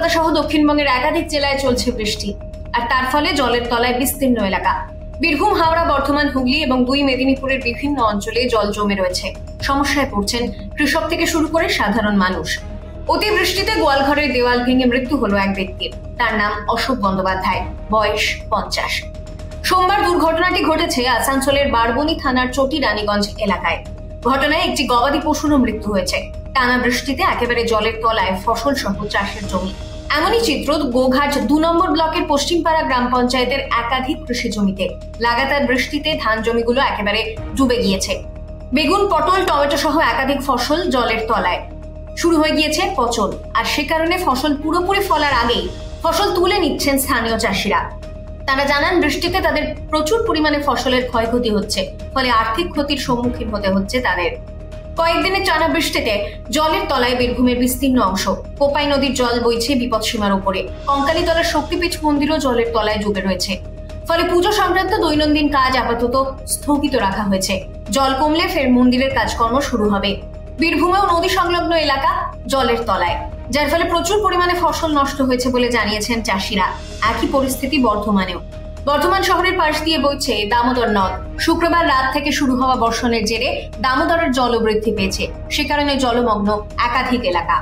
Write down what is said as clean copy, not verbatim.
কলকাতা সহ দক্ষিণবঙ্গের একাধিক জেলায় চলছে বৃষ্টি, আর তার ফলে জলের তলায় বিস্তীর্ণ এলাকা। বীরভূম, হাওড়া, বর্ধমান, হুগলি এবং 2 মেদিনীপুরের বিভিন্ন অঞ্চলে জল জমে রয়েছে। সমস্যায় পড়ছেন কৃষক থেকে শুরু করে সাধারণ মানুষ। অতিবৃষ্টিতে গোয়ালঘরের দেওয়াল ভেঙে মৃত্যু হলো এক ব্যক্তির। তার নাম অশোক বন্দ্যোপাধ্যায়, বয়স 50। সোমবার দুর্ঘটনাটি ঘটেছে আসানসোলের বারবনী থানার চটি রানীগঞ্জ এলাকায়। ঘটনায় একটি গবাদি পশুরও মৃত্যু হয়েছে। টানা বৃষ্টিতে একেবারে জলের তলায় ফসল সহ চাষের জমি। এমনই চিত্র গোঘাট 2 নম্বর ব্লকের পশ্চিমপাড়া গ্রাম পঞ্চায়েতের একাধিক কৃষি জমিতে। লাগাতার বৃষ্টিতে ধান জমিগুলো একেবারে ডুবে গিয়েছে। বেগুন, পটল, টমেটো সহ একাধিক ফসল জলের তলায়। শুরু হয়ে গিয়েছে পচন, আর সে কারণে ফসল পুরোপুরি ফলার আগেই ফসল তুলে নিচ্ছেন স্থানীয় চাষিরা। তারা জানান, বৃষ্টিতে তাদের প্রচুর পরিমাণে ফসলের ক্ষয়ক্ষতি হচ্ছে, ফলে আর্থিক ক্ষতির সম্মুখীন হতে হচ্ছে তাদের। কয়েকদিনের টানা বৃষ্টিতে জলের তলায় বীরভূমের বিস্তীর্ণ অংশ। কোপাই নদীর জল বইছে বিপদসীমার উপরে। কঙ্কালীতলার শক্তিপীঠ মন্দিরও জলের তলায় ডুবে রয়েছে। ফলে পুজো সংক্রান্ত দৈনন্দিন কাজ আপাতত স্থগিত রাখা হয়েছে। জল কমলে ফের মন্দিরের কাজকর্ম শুরু হবে। বীরভূমেও নদী সংলগ্ন এলাকা জলের তলায়, যার ফলে প্রচুর পরিমাণে ফসল নষ্ট হয়েছে বলে জানিয়েছেন চাষিরা। একই পরিস্থিতি বর্ধমানেও। বর্ধমান শহরের পাশ দিয়ে বইছে দামোদর নদ। শুক্রবার রাত থেকে শুরু হওয়া বর্ষণের জেরে দামোদরের জলও বৃদ্ধি পেয়েছে। সে কারণে জলমগ্ন একাধিক এলাকা।